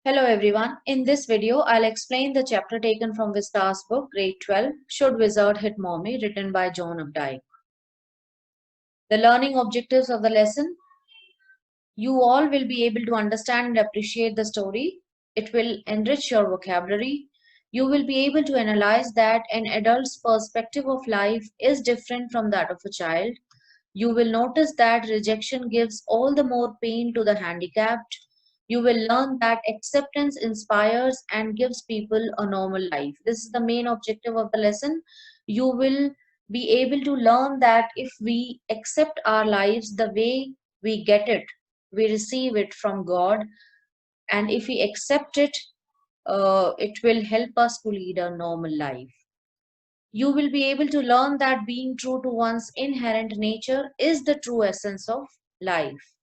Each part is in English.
Hello everyone. In this video, I'll explain the chapter taken from Vista's book, Grade 12, Should Wizard Hit Mommy, written by John Updike. The learning objectives of the lesson: you all will be able to understand and appreciate the story. It will enrich your vocabulary. You will be able to analyze that an adult's perspective of life is different from that of a child. You will notice that rejection gives all the more pain to the handicapped. You will learn that acceptance inspires and gives people a normal life. This is the main objective of the lesson. You will be able to learn that if we accept our lives the way we get it, we receive it from God, and if we accept it, it will help us to lead a normal life. You will be able to learn that being true to one's inherent nature is the true essence of life.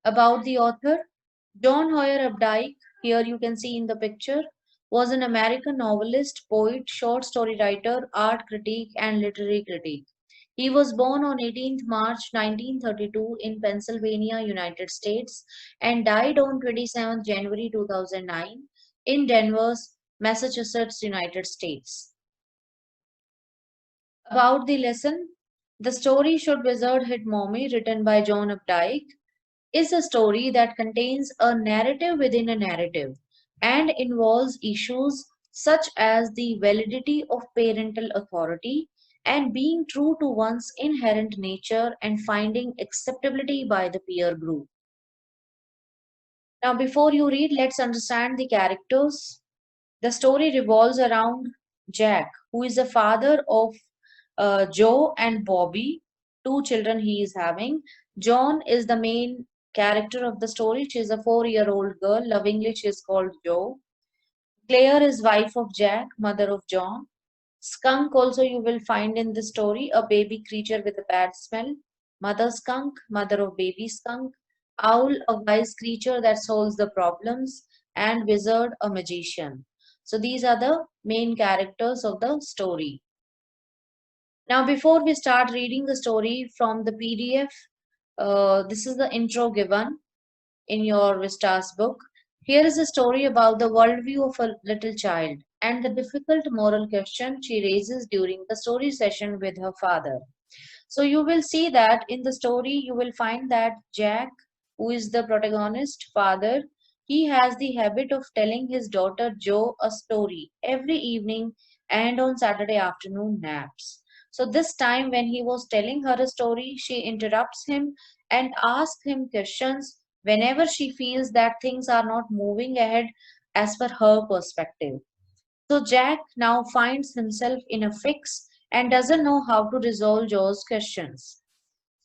About the author, John Hoyer Updike, here you can see in the picture, was an American novelist, poet, short story writer, art critic, and literary critic. He was born on 18th March 1932 in Pennsylvania, United States, and died on 27th January 2009 in Denver, Massachusetts, United States. About the lesson, the story Should Wizard Hit Mommy, written by John Updike, is a story that contains a narrative within a narrative and involves issues such as the validity of parental authority and being true to one's inherent nature and finding acceptability by the peer group. Now, before you read, let's understand the characters. The story revolves around Jack, who is the father of Joe and Bobby, two children he is having. John is the main character of the story. She is a 4-year-old girl. Lovingly, she is called Joe. Claire is wife of Jack, mother of John. Skunk also you will find in the story, a baby creature with a bad smell. Mother skunk, mother of baby skunk. Owl, a wise creature that solves the problems. And wizard, a magician. So these are the main characters of the story. Now, before we start reading the story from the PDF, this is the intro given in your Vistas book. Here is a story about the worldview of a little child and the difficult moral question she raises during the story session with her father. So, you will see that in the story, you will find that Jack, who is the protagonist father, he has the habit of telling his daughter Jo a story every evening and on Saturday afternoon naps. So, this time when he was telling her a story, she interrupts him and asks him questions whenever she feels that things are not moving ahead as per her perspective. So Jack now finds himself in a fix and doesn't know how to resolve Joe's questions.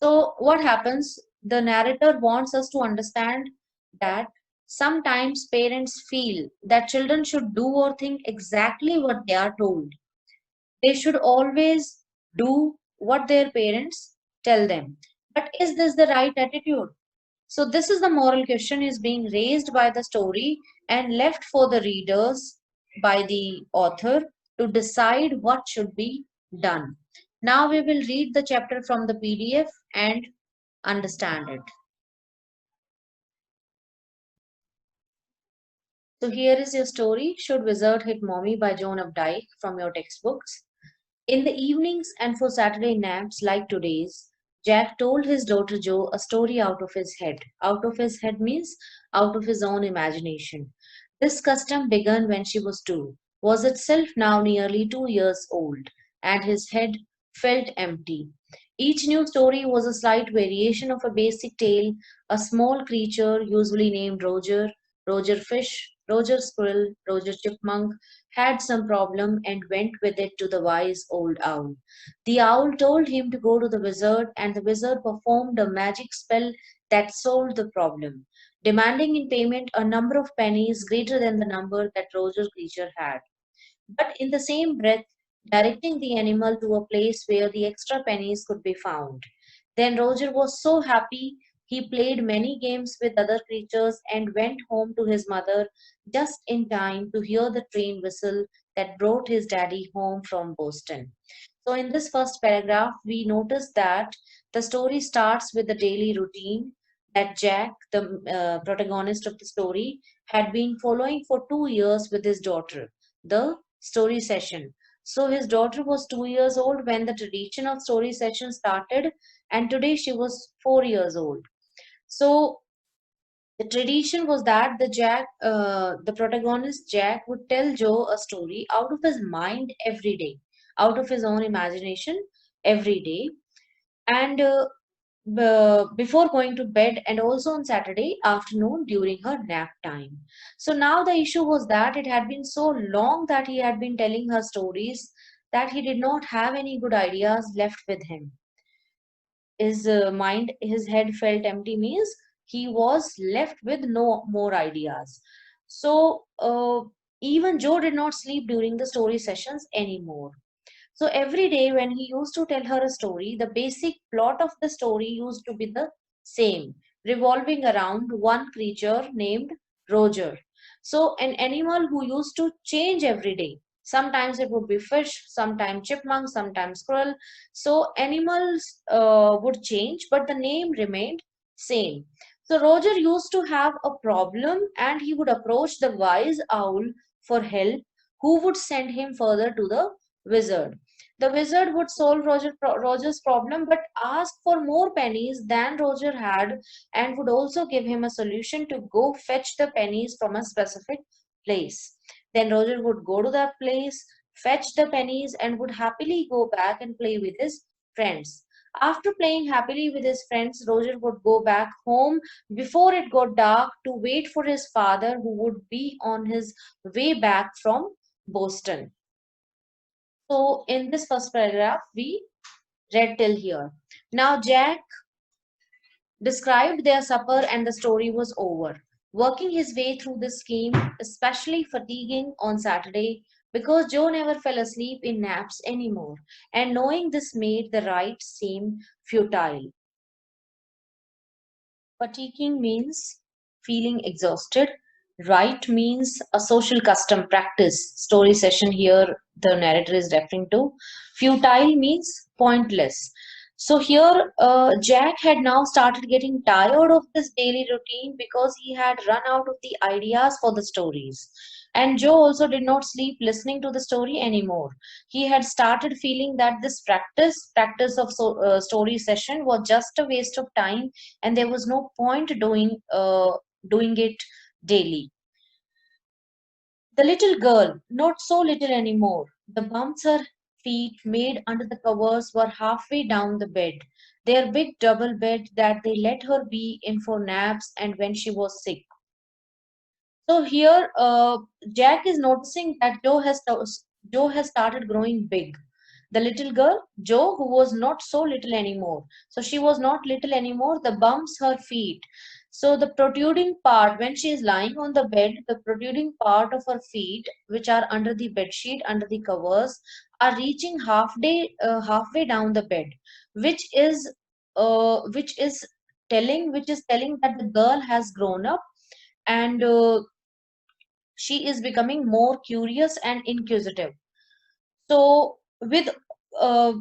So what happens? The narrator wants us to understand that sometimes parents feel that children should do or think exactly what they are told. They should always do what their parents tell them. But is this the right attitude? So this is the moral question is being raised by the story and left for the readers by the author to decide what should be done. Now we will read the chapter from the PDF and understand it. So here is your story, Should Wizard Hit Mommy by Joan Updike from your textbooks. In the evenings and for Saturday naps like today's, Jack told his daughter Jo a story out of his head. Out of his head means out of his own imagination. This custom began when she was 2, was itself now nearly 2 years old, and his head felt empty. Each new story was a slight variation of a basic tale, a small creature, usually named Roger, Roger Fish, Roger Squirrel, Roger Chipmunk, had some problem and went with it to the wise old owl. The owl told him to go to the wizard, and the wizard performed a magic spell that solved the problem, demanding in payment a number of pennies greater than the number that Roger creature had, but in the same breath, directing the animal to a place where the extra pennies could be found. Then Roger was so happy he played many games with other creatures and went home to his mother just in time to hear the train whistle that brought his daddy home from Boston. So, in this first paragraph, we notice that the story starts with the daily routine. that Jack, the protagonist of the story, had been following for 2 years with his daughter, the story session. So his daughter was 2 years old when the tradition of story session started, and today she was 4 years old. So the tradition was that the protagonist Jack, would tell Joe a story out of his mind every day, out of his own imagination every day, and before going to bed, and also on Saturday afternoon during her nap time. So now the issue was that it had been so long that he had been telling her stories that he did not have any good ideas left with him. His mind, his head felt empty, means he was left with no more ideas. So even Joe did not sleep during the story sessions anymore. So every day when he used to tell her a story, the basic plot of the story used to be the same, revolving around one creature named Roger. So an animal who used to change every day. Sometimes it would be fish, sometimes chipmunk, sometimes squirrel. So animals would change, but the name remained same. So Roger used to have a problem and he would approach the wise owl for help, who would send him further to the wizard. The wizard would solve Roger's problem but ask for more pennies than Roger had, and would also give him a solution to go fetch the pennies from a specific place. Then Roger would go to that place, fetch the pennies, and would happily go back and play with his friends. After playing happily with his friends, Roger would go back home before it got dark to wait for his father, who would be on his way back from Boston. So in this first paragraph, we read till here. Now Jack described their supper and the story was over. Working his way through the scheme, especially fatiguing on Saturday, because Joe never fell asleep in naps anymore, and knowing this made the rite seem futile. Fatiguing means feeling exhausted. Right means a social custom practice. Story session here, the narrator is referring to. Futile means pointless. So here, Jack had now started getting tired of this daily routine because he had run out of the ideas for the stories. And Joe also did not sleep listening to the story anymore. He had started feeling that this practice of story session was just a waste of time, and there was no point doing it daily. The little girl, not so little anymore, the bumps her feet made under the covers were halfway down the bed, their big double bed that they let her be in for naps and when she was sick. So here, Jack is noticing that Joe has started growing big. The little girl, Joe, who was not so little anymore. So she was not little anymore. The bumps her feet. So the protruding part, when she is lying on the bed, the protruding part of her feet, which are under the bed sheet, under the covers, are reaching halfway down the bed, which is which is telling that the girl has grown up, and she is becoming more curious and inquisitive. So with uh,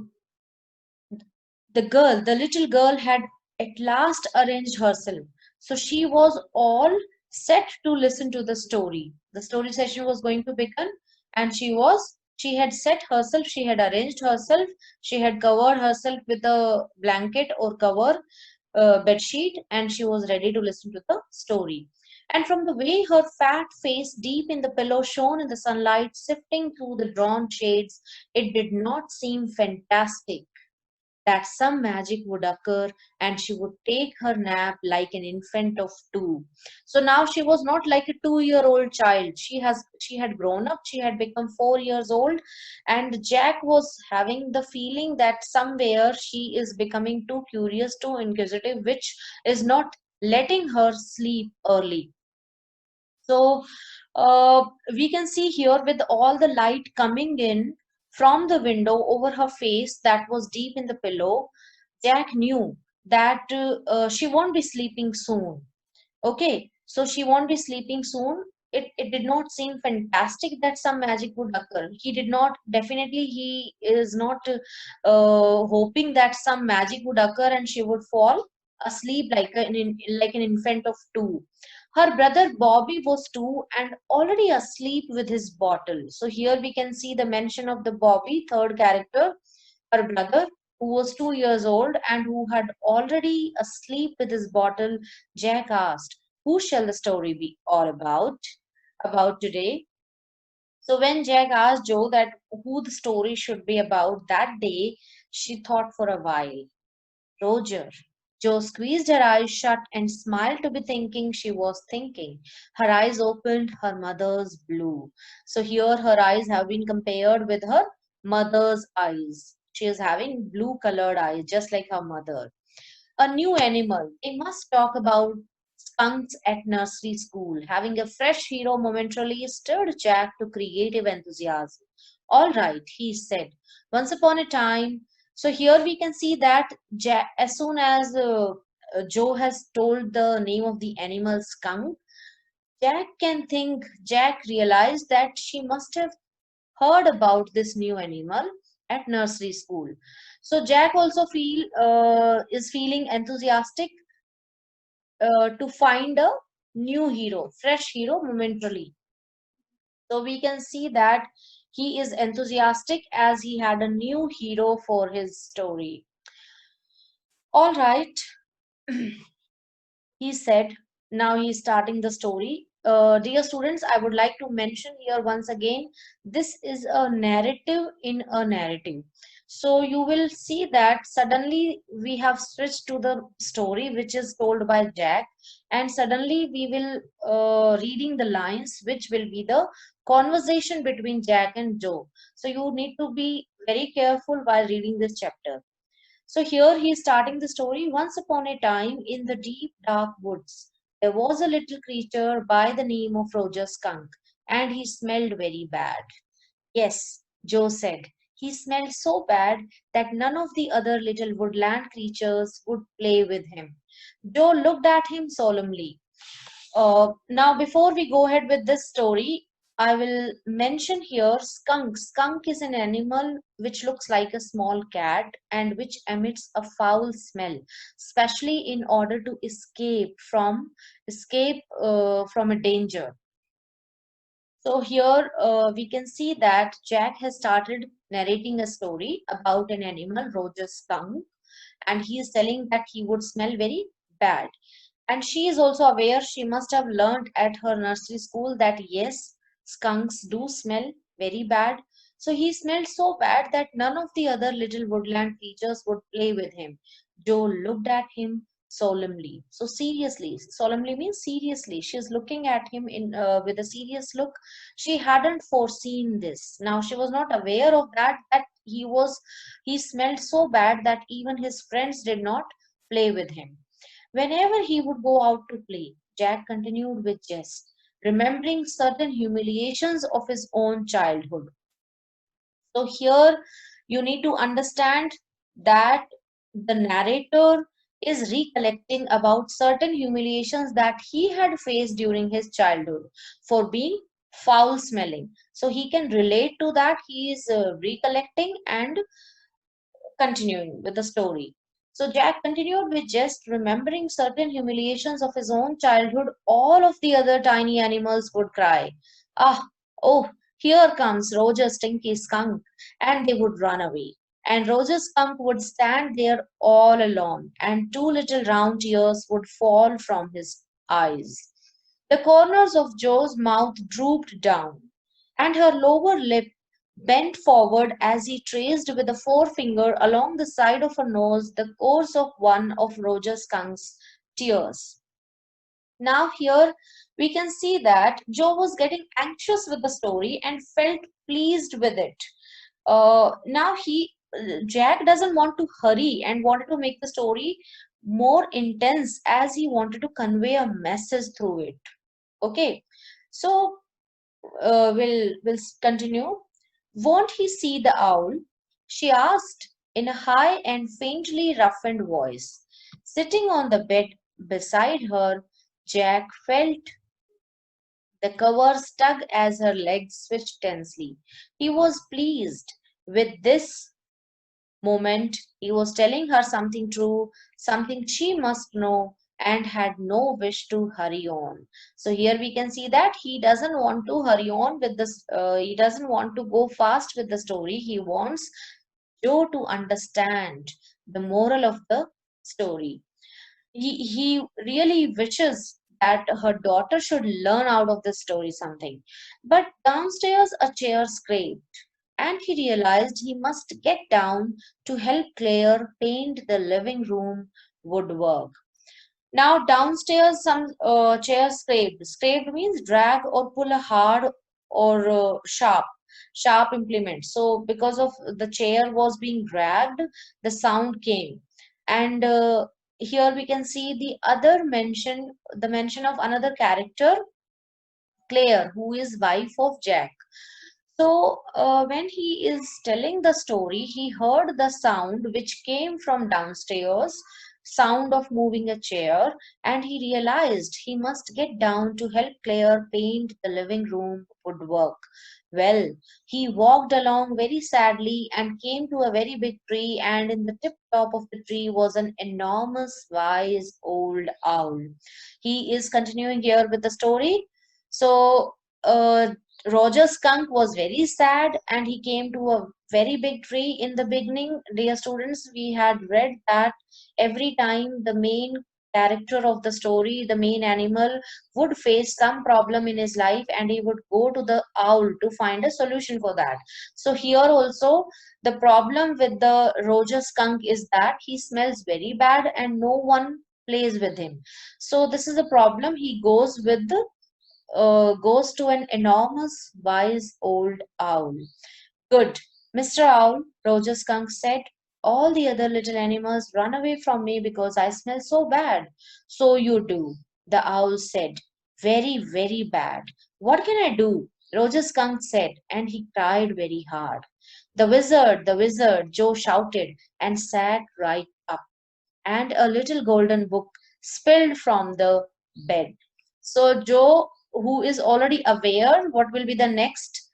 the little girl had at last arranged herself. So she was all set to listen to the story. The story session was going to begin, and she had set herself, she had arranged herself, she had covered herself with a blanket or cover, bed sheet, and she was ready to listen to the story. And from the way her fat face deep in the pillow shone in the sunlight sifting through the drawn shades, it did not seem fantastic that some magic would occur and she would take her nap like an infant of 2. So now she was not like a 2-year-old child. She had grown up, she had become 4 years old, and Jack was having the feeling that somewhere she is becoming too curious, too inquisitive, which is not letting her sleep early. So we can see here with all the light coming in from the window over her face that was deep in the pillow, Jack knew that she won't be sleeping soon. Okay, so she won't be sleeping soon. It did not seem fantastic that some magic would occur. He did not, definitely, he is not hoping that some magic would occur and she would fall. asleep like an infant of 2. Her brother Bobby was 2 and already asleep with his bottle. So here we can see the mention of the Bobby, third character, her brother, who was 2 years old and who had already asleep with his bottle. Jack asked, "Who shall the story be all about? About today?" So when Jack asked Joe that who the story should be about that day, she thought for a while. Roger. Joe squeezed her eyes shut and smiled to be thinking she was thinking. Her eyes opened, her mother's blue. So here her eyes have been compared with her mother's eyes. She is having blue colored eyes, just like her mother. A new animal. They must talk about skunks at nursery school. Having a fresh hero momentarily stirred Jack to creative enthusiasm. All right, he said. Once upon a time. So here we can see that Jack, as soon as Joe has told the name of the animal skunk, Jack realized that she must have heard about this new animal at nursery school. So Jack also is feeling enthusiastic to find a new hero, fresh hero momentarily. So we can see that he is enthusiastic as he had a new hero for his story. All right, he said. Now he's starting the story. Dear students, I would like to mention here once again, this is a narrative in a narrative. So you will see that suddenly we have switched to the story which is told by Jack, and suddenly we will reading the lines which will be the conversation between Jack and Joe. So you need to be very careful while reading this chapter. So here he is starting the story. Once upon a time, in the deep dark woods, there was a little creature by the name of Roger Skunk, and he smelled very bad. Yes, Joe said. He smelled so bad that none of the other little woodland creatures would play with him. Joe looked at him solemnly. Now, before we go ahead with this story, I will mention here skunk. Skunk is an animal which looks like a small cat and which emits a foul smell, especially in order to escape from a danger. So here we can see that Jack has started narrating a story about an animal, Roger Skunk, and he is telling that he would smell very bad. And she is also aware, she must have learned at her nursery school that yes, skunks do smell very bad. So he smelled so bad that none of the other little woodland creatures would play with him. Joe looked at him solemnly. So seriously, solemnly means seriously. She's looking at him in with a serious look. She hadn't foreseen this. Now she was not aware of that he smelled so bad that even his friends did not play with him. Whenever he would go out to play, Jack continued with jest, remembering certain humiliations of his own childhood. So here you need to understand that the narrator is recollecting about certain humiliations that he had faced during his childhood for being foul smelling. So he can relate to that. He is recollecting and continuing with the story. So Jack continued with just remembering certain humiliations of his own childhood. All of the other tiny animals would cry, "Ah, oh, here comes Roger Stinky Skunk," and they would run away. And Roger Skunk would stand there all alone, and two little round tears would fall from his eyes. The corners of Joe's mouth drooped down, and her lower lip bent forward as he traced with a forefinger along the side of her nose the course of one of Roger Skunk's tears. Now, here we can see that Joe was getting anxious with the story and felt pleased with it. Jack doesn't want to hurry and wanted to make the story more intense as he wanted to convey a message through it. Okay, so we'll continue. Won't he see the owl? She asked in a high and faintly roughened voice. Sitting on the bed beside her, Jack felt the covers tug as her legs switched tensely. He was pleased with this moment. He was telling her something true, something she must know, and had no wish to hurry on. So here we can see that he doesn't want to hurry on with this, he doesn't want to go fast with the story. He wants Joe to understand the moral of the story. He really wishes that her daughter should learn out of this story something. But downstairs a chair scraped, and he realized he must get down to help Claire paint the living room woodwork. Now downstairs some chair scraped. Scraped means drag or pull a hard or sharp implement. So because of the chair was being dragged, the sound came. And here we can see the mention of another character, Claire, who is wife of Jack. So, when he is telling the story, he heard the sound which came from downstairs, sound of moving a chair, and he realized he must get down to help Claire paint the living room woodwork. Well, he walked along very sadly and came to a very big tree, and in the tip top of the tree was an enormous, wise old owl. He is continuing here with the story. So, Roger Skunk was very sad and he came to a very big tree. In the beginning, dear students, we had read that every time the main character of the story, the main animal, would face some problem in his life and he would go to the owl to find a solution for that. So, here also, the problem with the Roger Skunk is that he smells very bad and no one plays with him. So, this is a problem. He goes to an enormous wise old owl. Good, Mr. Owl, Roger Skunk said. All the other little animals run away from me because I smell so bad. So you do, the owl said. Very, very bad. What can I do? Roger Skunk said, and he cried very hard. The wizard, Joe shouted and sat right up, and a little golden book spilled from the bed. So Joe, who is already aware what will be the next,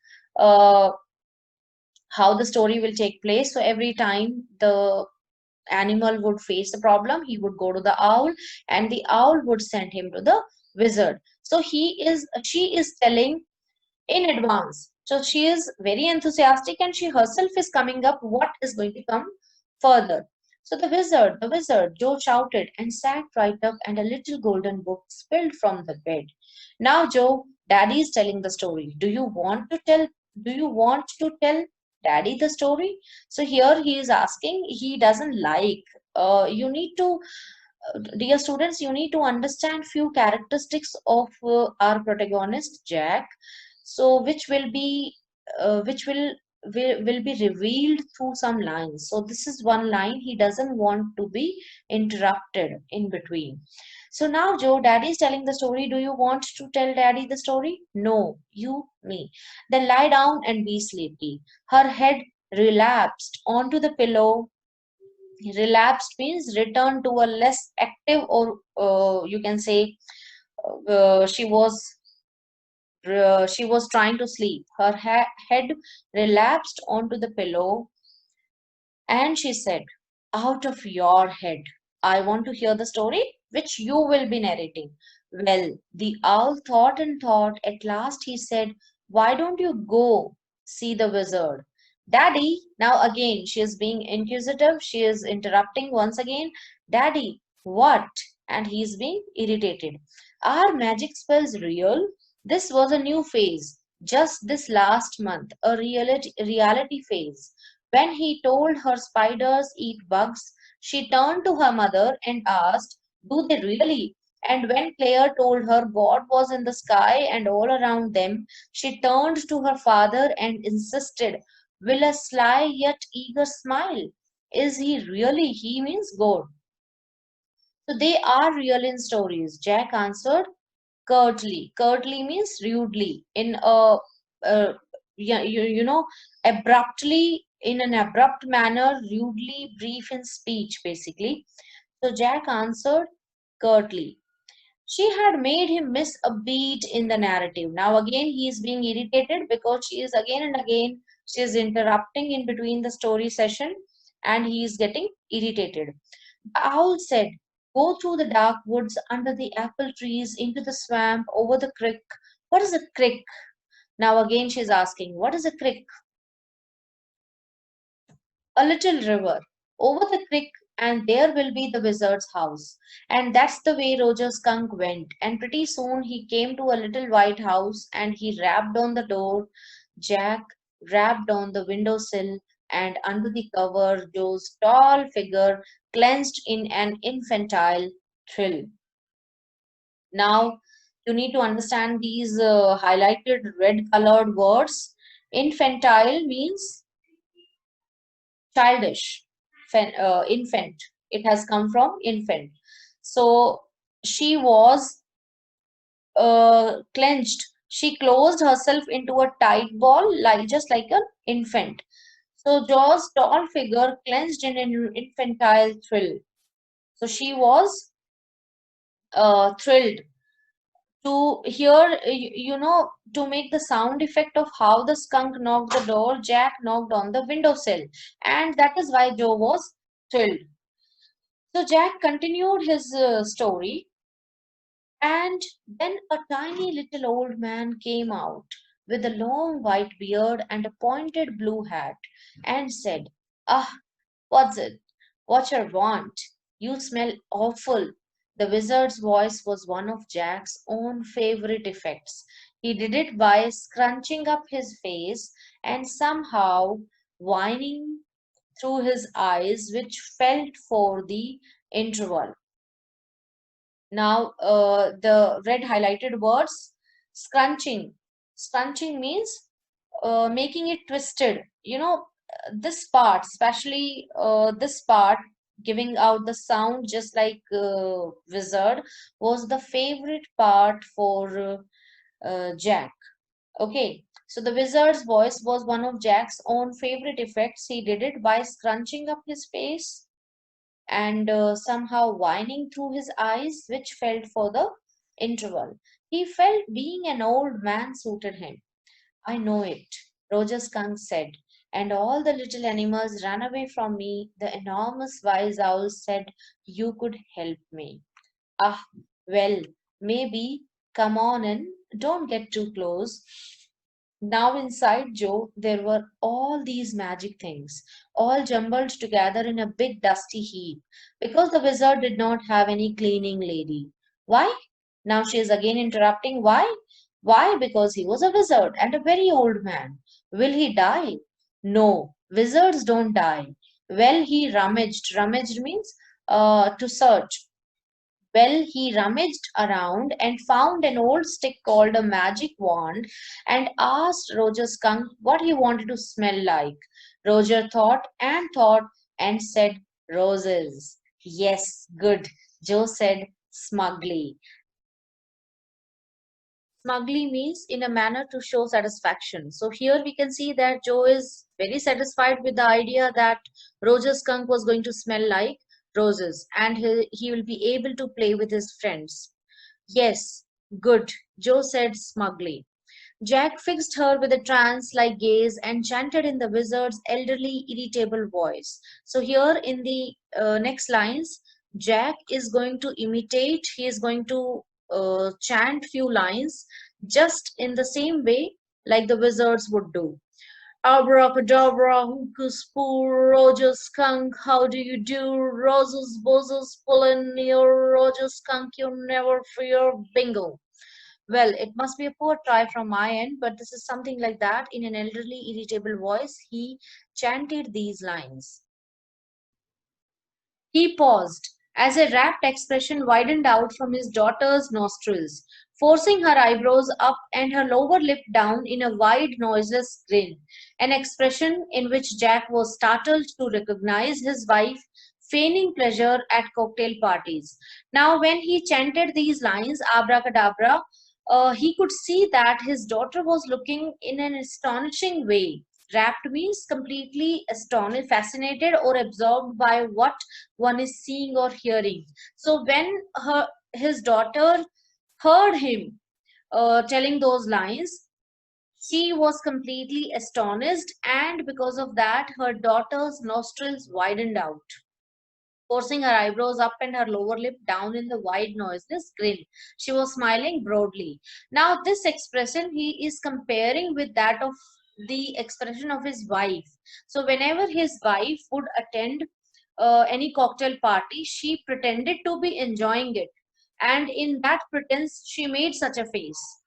how the story will take place. So every time the animal would face a problem, he would go to the owl, and the owl would send him to the wizard. So she is telling in advance. So she is very enthusiastic and she herself is coming up what is going to come further. So the wizard, Joe shouted and sat right up, and a little golden book spilled from the bed. Now, Joe, Daddy is telling the story. Do you want to tell Daddy the story? So here he is asking, he doesn't like, you need to dear students, you need to understand few characteristics of our protagonist Jack, so which will be revealed through some lines. So this is one line he doesn't want to be interrupted in between. So now, Joe, Daddy is telling the story. Do you want to tell Daddy the story? No, you, me. Then lie down and be sleepy. Her head relapsed onto the pillow. Relapsed means return to a less active, or you can say she was trying to sleep. Her head relapsed onto the pillow, and she said, out of your head, I want to hear the story which you will be narrating. Well, the owl thought and thought. At last he said, why don't you go see the wizard? Daddy, now again she is being inquisitive, she is interrupting once again. Daddy, what? And he is being irritated. Are magic spells real? This was a new phase, just this last month, a reality phase. When he told her spiders eat bugs, she turned to her mother and asked, do they really? And when Claire told her God was in the sky and all around them, she turned to her father and insisted, with a sly yet eager smile, is he really? He means God. So they are real in stories, Jack answered curtly. Curtly means rudely, in yeah, you know, abruptly, in an abrupt manner, rudely brief in speech, basically. So Jack answered curtly. She had made him miss a beat in the narrative. Now again he is being irritated because she is again and again she is interrupting in between the story session, and he is getting irritated. The owl said, "Go through the dark woods, under the apple trees, into the swamp, over the creek." What is a creek? Now again she's asking, what is a creek? A little river. Over the creek, and there will be the wizard's house. And that's the way Roger Skunk went. And pretty soon he came to a little white house, and he rapped on the door. Jack rapped on the windowsill, and under the cover, Joe's tall figure clenched in an infantile thrill. Now, you need to understand these highlighted red colored words. Infantile means childish, infant. It has come from infant. So she was clenched. She closed herself into a tight ball, like just like an infant. So Jaws' tall figure clenched in an infantile thrill. So she was thrilled to hear, to make the sound effect of how the skunk knocked the door. Jack knocked on the windowsill, and that is why Joe was thrilled. So Jack continued his story, and then a tiny little old man came out with a long white beard and a pointed blue hat and said, "Ah, what's it? What you want? You smell awful." The wizard's voice was one of Jack's own favorite effects. He did it by scrunching up his face and somehow whining through his eyes, which felt for the interval. Now, the red highlighted words, scrunching. Scrunching means making it twisted. This part, especially this part, giving out the sound just like wizard, was the favorite part for Jack. Okay, so the wizard's voice was one of Jack's own favorite effects. He did it by scrunching up his face and somehow whining through his eyes, which felt for the interval. He felt being an old man suited him. "I know it," Roger Skunk said, "and all the little animals ran away from me. The enormous wise owl said you could help me." "Ah, well, maybe. Come on in. Don't get too close." Now inside Joe, there were all these magic things, all jumbled together in a big dusty heap, because the wizard did not have any cleaning lady. Why? Now she is again interrupting. Why? Why? Because he was a wizard and a very old man. Will he die? No, wizards don't die. Well, he rummaged. Rummaged means to search. Well, he rummaged around and found an old stick called a magic wand and asked Roger Skunk what he wanted to smell like. Roger thought and said, "Roses." "Yes, good," Joe said smugly. Smugly means in a manner to show satisfaction. So here we can see that Joe is very satisfied with the idea that Roger Skunk was going to smell like roses and he will be able to play with his friends. "Yes, good," Joe said smugly. Jack fixed her with a trance-like gaze and chanted in the wizard's elderly, irritable voice. So here in the next lines, Jack is going to imitate, he is going to chant few lines just in the same way like the wizards would do. "Abracadabra, hocus pocus, Roger Skunk, how do you do? Roses, buzzes, pull in your Roger Skunk, you never fear, bingo." Well, it must be a poor try from my end, but this is something like that. In an elderly, irritable voice, he chanted these lines. He paused as a rapt expression widened out from his daughter's nostrils, forcing her eyebrows up and her lower lip down in a wide, noiseless grin, an expression in which Jack was startled to recognize his wife feigning pleasure at cocktail parties. Now, when he chanted these lines, abracadabra, he could see that his daughter was looking in an astonishing way. Rapt means completely astonished, fascinated, or absorbed by what one is seeing or hearing. So when his daughter heard him telling those lines, She was completely astonished, and because of that, her daughter's nostrils widened out, forcing her eyebrows up and her lower lip down in the wide, noiseless grin. She was smiling broadly. Now, this expression he is comparing with that of the expression of his wife. So, whenever his wife would attend any cocktail party, she pretended to be enjoying it. And in that pretense, she made such a face.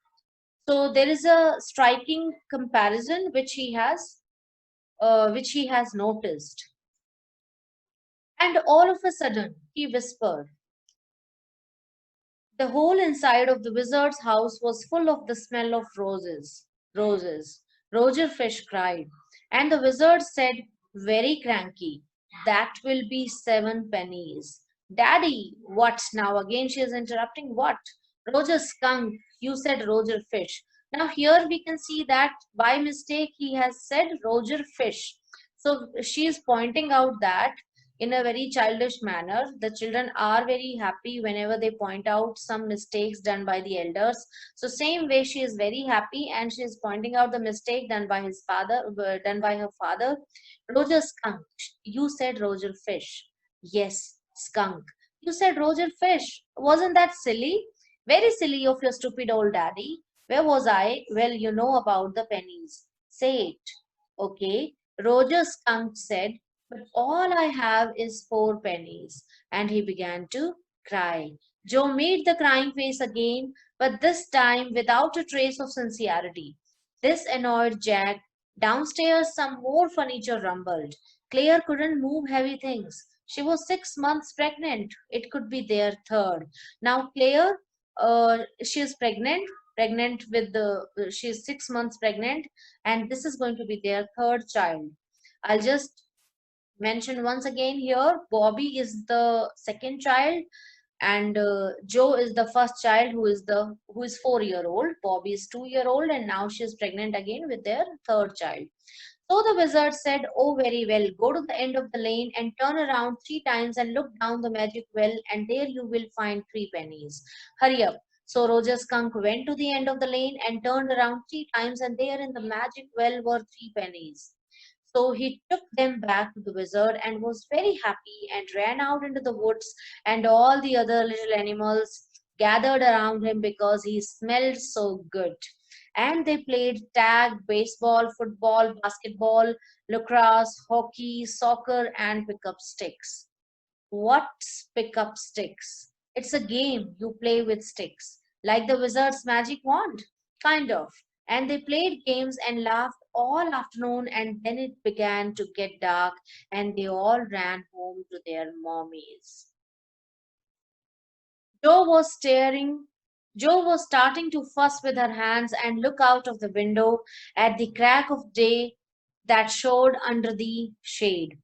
So there is a striking comparison which he has noticed. And all of a sudden, he whispered, the whole inside of the wizard's house was full of the smell of roses. Roses. Roger Fish cried. And the wizard said, very cranky, that will be 7 pennies. Daddy, what now? Again, she is interrupting. What? Roger Skunk, you said Roger Fish. Now, here we can see that by mistake he has said Roger Fish. So, she is pointing out that in a very childish manner. The children are very happy whenever they point out some mistakes done by the elders. So same way she is very happy and she is pointing out the mistake done by his father, done by her father. Roger Skunk, you said Roger Fish. Yes, Skunk. You said Roger Fish. Wasn't that silly? Very silly of your stupid old daddy. Where was I? Well, you know about the pennies. Say it. Okay. Roger Skunk said, but all I have is 4 pennies. And he began to cry. Joe made the crying face again, but this time without a trace of sincerity. This annoyed Jack. Downstairs, some more furniture rumbled. Claire couldn't move heavy things. She was 6 months pregnant. It could be their third. Now, Claire, she is pregnant with she is 6 months pregnant, and this is going to be their third child. I'll just mention once again here, Bobby is the second child, and Joe is the first child who is 4 year old. Bobby is 2 year old, and now she is pregnant again with their third child. So the wizard said, oh, very well, go to the end of the lane and turn around 3 times and look down the magic well, and there you will find 3 pennies. Hurry up. So Roger Skunk went to the end of the lane and turned around 3 times, and there in the magic well were 3 pennies. So he took them back to the wizard and was very happy and ran out into the woods, and all the other little animals gathered around him because he smelled so good. And they played tag, baseball, football, basketball, lacrosse, hockey, soccer, and pick-up sticks. What's pick-up sticks? It's a game you play with sticks, like the wizard's magic wand, kind of. And they played games and laughed all afternoon, and then it began to get dark, and they all ran home to their mommies. Joe was staring. Joe was starting to fuss with her hands and look out of the window at the crack of day that showed under the shade.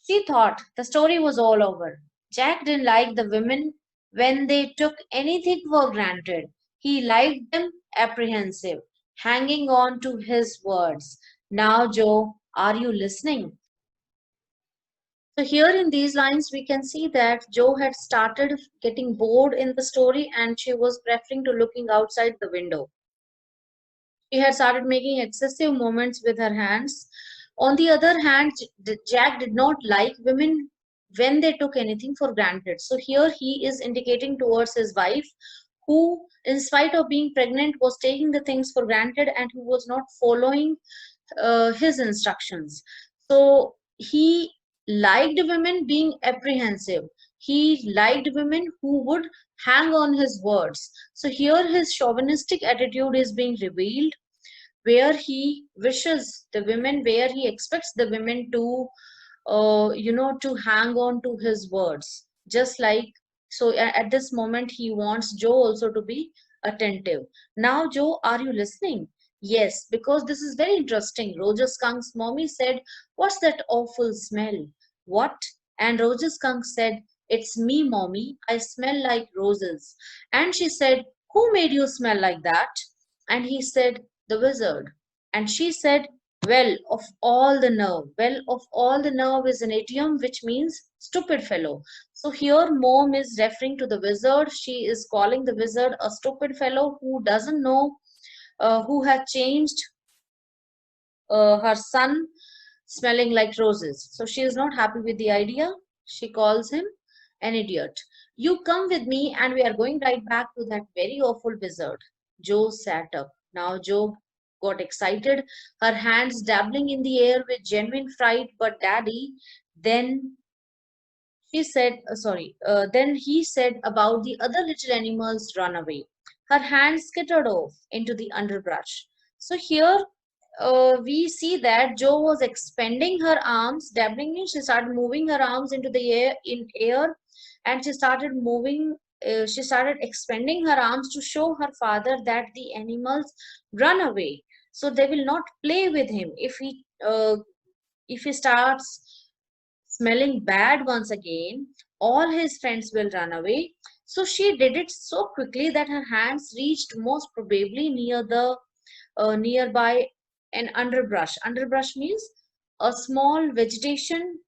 She thought the story was all over. Jack didn't like the women when they took anything for granted. He liked them apprehensive, hanging on to his words. Now, Joe, are you listening? So here in these lines, we can see that Joe had started getting bored in the story and she was preferring to looking outside the window. She had started making excessive movements with her hands. On the other hand, Jack did not like women when they took anything for granted. So here he is indicating towards his wife, who, in spite of being pregnant, was taking the things for granted and who was not following his instructions. So he liked women being apprehensive. He liked women who would hang on his words. So here his chauvinistic attitude is being revealed, where he wishes the women, where he expects the women to, to hang on to his words. Just like, so at this moment, he wants Joe also to be attentive. Now, Joe, are you listening? Yes, because this is very interesting. Roger Skunk's mommy said, what's that awful smell? What? And Roger Skunk said, it's me, mommy. I smell like roses. And she said, who made you smell like that? And he said, the wizard. And she said, well, of all the nerve. Well, of all the nerve is an idiom which means stupid fellow. So here mom is referring to the wizard. She is calling the wizard a stupid fellow who doesn't know who had changed her son smelling like roses. So she is not happy with the idea. She calls him an idiot. You come with me and we are going right back to that very awful wizard. Joe sat up. Now Joe got excited, her hands dabbling in the air with genuine fright. But Daddy, then then he said about the other little animals run away. Her hands skittered off into the underbrush. So here we see that Joe was expanding her arms, dabbling in. She started moving her arms into the air, and she started expanding her arms to show her father that the animals run away. So they will not play with him if he starts smelling bad once again, all his friends will run away. So she did it so quickly that her hands reached most probably nearby an underbrush. Underbrush means a small vegetation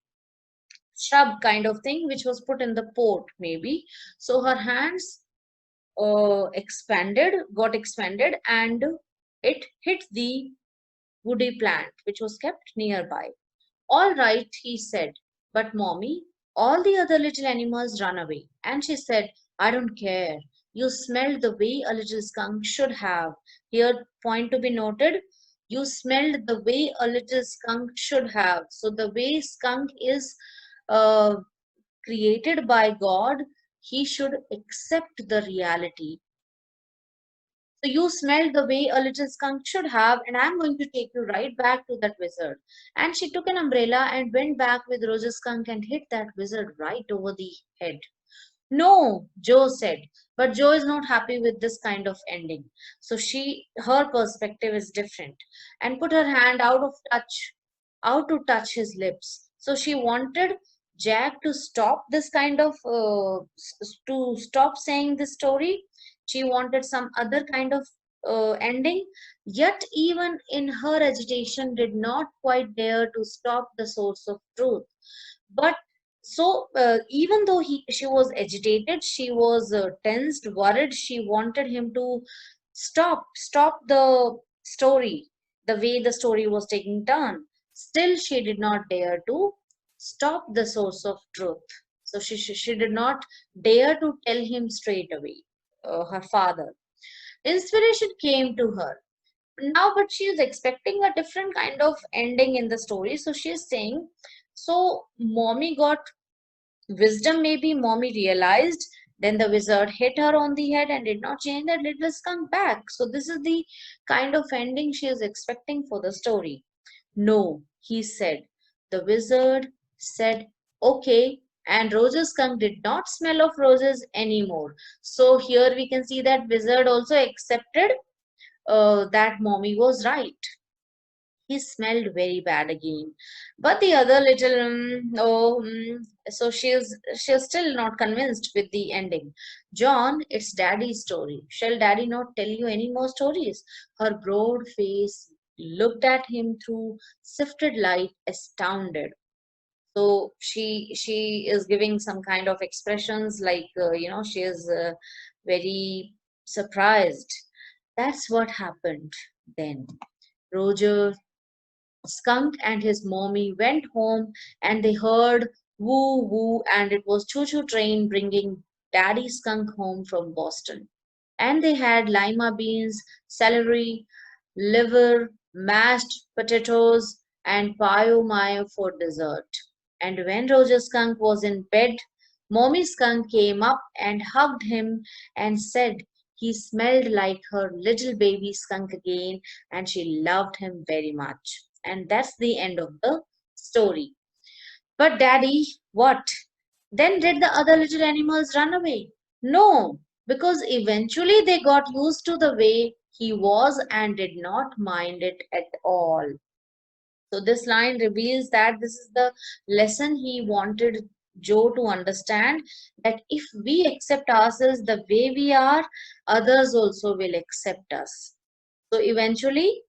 shrub kind of thing which was put in the pot maybe. So her hands got expanded, and it hit the woody plant which was kept nearby. All right, he said, but mommy, all the other little animals run away. And she said, I don't care. You smelled the way a little skunk should have. Here, point to be noted, you smelled the way a little skunk should have. So, the way skunk is uh, created by God, he should accept the reality. So you smelled the way a little skunk should have, and I'm going to take you right back to that wizard. And she took an umbrella and went back with Rose's skunk and hit that wizard right over the head. No, Joe said, but Joe is not happy with this kind of ending. So her perspective is different, and put her hand out to touch his lips. So she wanted Jack to stop this kind of, to stop saying this story. She wanted some other kind of ending. Yet, even in her agitation, did not quite dare to stop the source of truth. But even though she was agitated, she was tensed, worried. She wanted him to stop the story, the way the story was taking turn. Still, she did not dare to stop the source of truth. So she did not dare to tell him straight away, her father. Inspiration came to her now, but she is expecting a different kind of ending in the story. So she is saying, so mommy got wisdom, maybe mommy realized, then the wizard hit her on the head and did not change that little skunk back. So this is the kind of ending she is expecting for the story. No, he said. The wizard said, okay, and Rose's skunk did not smell of roses anymore. So here we can see that wizard also accepted that mommy was right. He smelled very bad again. But the other little, so she is still not convinced with the ending. John, it's Daddy's story. Shall Daddy not tell you any more stories? Her broad face looked at him through sifted light, astounded. So she is giving some kind of expressions like she is very surprised. That's what happened then. Roger Skunk and his mommy went home and they heard woo woo, and it was choo choo train bringing Daddy Skunk home from Boston. And they had lima beans, celery, liver, mashed potatoes, and payo mayo for dessert. And when Roger Skunk was in bed, Mommy Skunk came up and hugged him and said he smelled like her little baby skunk again, and she loved him very much. And that's the end of the story. But Daddy, what? Then did the other little animals run away? No, because eventually they got used to the way he was and did not mind it at all. So this line reveals that this is the lesson he wanted Joe to understand, that if we accept ourselves the way we are, others also will accept us. So eventually,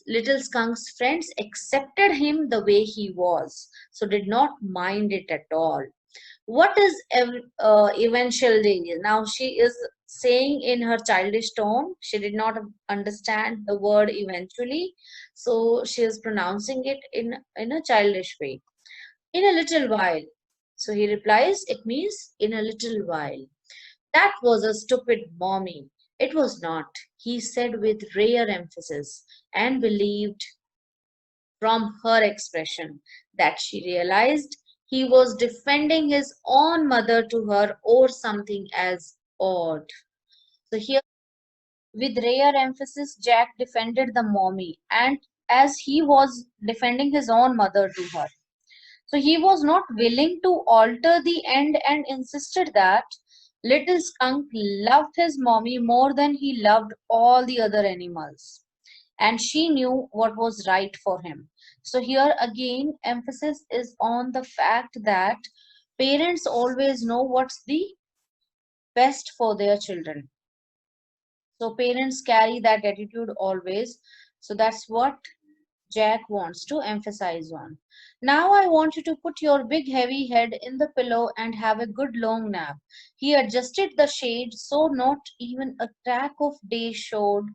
Little Skunk's friends accepted him the way he was, so did not mind it at all. What is eventually? Now she is saying in her childish tone. She did not understand the word eventually, so she is pronouncing it in a childish way. In a little while. So he replies, it means in a little while. That was a stupid mommy. It was not, he said with rare emphasis, and believed from her expression that she realized he was defending his own mother to her or something as odd. So here, with rare emphasis, Jack defended the mommy, and as he was defending his own mother to her. So he was not willing to alter the end and insisted that little skunk loved his mommy more than he loved all the other animals. And she knew what was right for him. So here again, emphasis is on the fact that parents always know what's the best for their children. So parents carry that attitude always. So that's what Jack wants to emphasize on. Now I want you to put your big heavy head in the pillow and have a good long nap. He adjusted the shade so not even a crack of day showed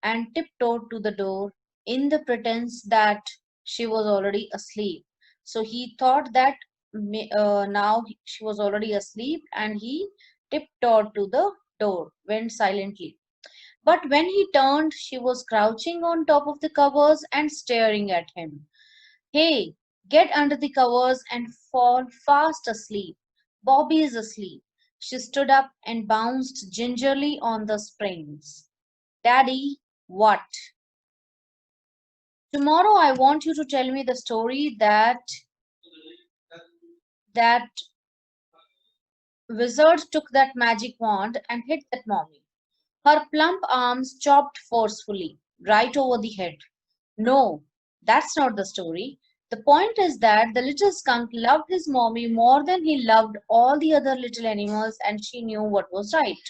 and tiptoed to the door in the pretense that she was already asleep. So he thought that now she was already asleep and he tiptoed to the door, went silently. But when he turned, she was crouching on top of the covers and staring at him. Hey, get under the covers and fall fast asleep. Bobby is asleep. She stood up and bounced gingerly on the springs. Daddy, what? Tomorrow I want you to tell me the story that wizard took that magic wand and hit that mommy. Her plump arms chopped forcefully, right over the head. No, that's not the story. The point is that the little skunk loved his mommy more than he loved all the other little animals, and she knew what was right.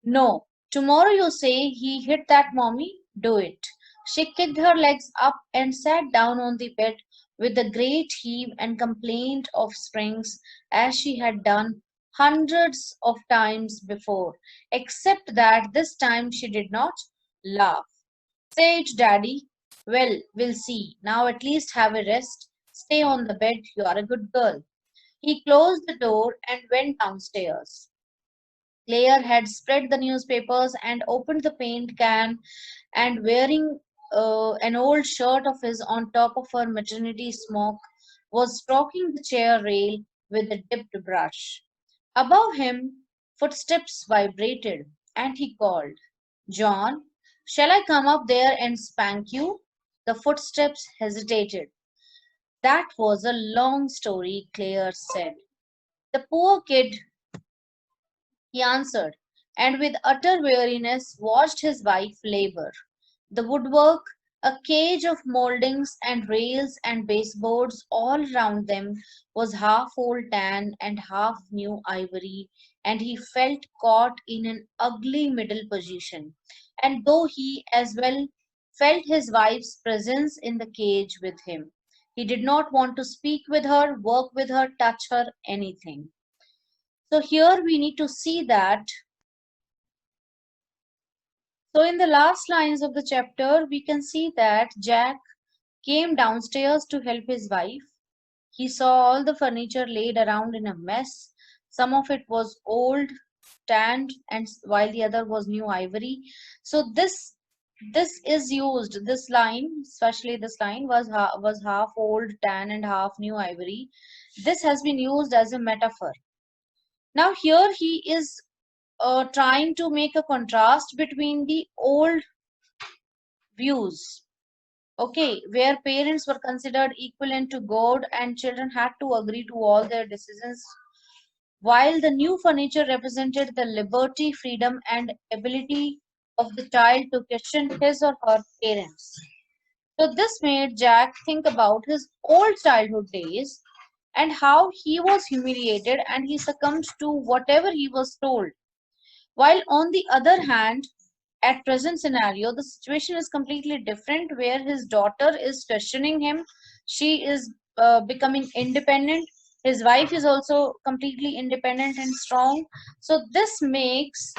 No, tomorrow you say he hit that mommy? Do it. She kicked her legs up and sat down on the bed with a great heave and complaint of springs as she had done hundreds of times before, except that this time she did not laugh. Say it, Daddy. Well, we'll see. Now at least have a rest. Stay on the bed. You are a good girl. He closed the door and went downstairs. Claire had spread the newspapers and opened the paint can, and wearing an old shirt of his on top of her maternity smock, was stroking the chair rail with a dipped brush. Above him, footsteps vibrated, and he called, John, shall I come up there and spank you? The footsteps hesitated. That was a long story, Claire said. The poor kid, he answered, and with utter weariness watched his wife labor. The woodwork, a cage of mouldings and rails and baseboards all round them, was half old tan and half new ivory, and he felt caught in an ugly middle position. And though he as well felt his wife's presence in the cage with him, he did not want to speak with her, work with her, touch her, anything. So here we need to see that. So in the last lines of the chapter, we can see that Jack came downstairs to help his wife. He saw all the furniture laid around in a mess. Some of it was old, tanned, and while the other was new ivory. So this is used. This line, especially this line, was half old, tan, and half new ivory. This has been used as a metaphor. Now here he is trying to make a contrast between the old views, okay, where parents were considered equivalent to God and children had to agree to all their decisions, while the new furniture represented the liberty, freedom, and ability of the child to question his or her parents. So, this made Jack think about his old childhood days and how he was humiliated and he succumbed to whatever he was told. While on the other hand, at present scenario, the situation is completely different where his daughter is questioning him. She is becoming independent. His wife is also completely independent and strong. So this makes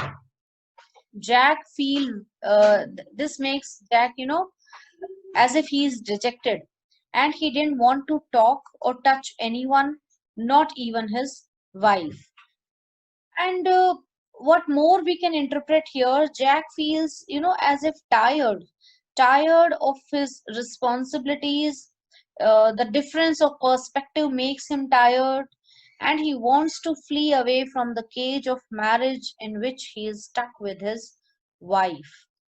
Jack feel this makes Jack, as if he is dejected, and he didn't want to talk or touch anyone, not even his wife. And what more we can interpret here, Jack feels, as if tired of his responsibilities. The difference of perspective makes him tired, and he wants to flee away from the cage of marriage in which he is stuck with his wife.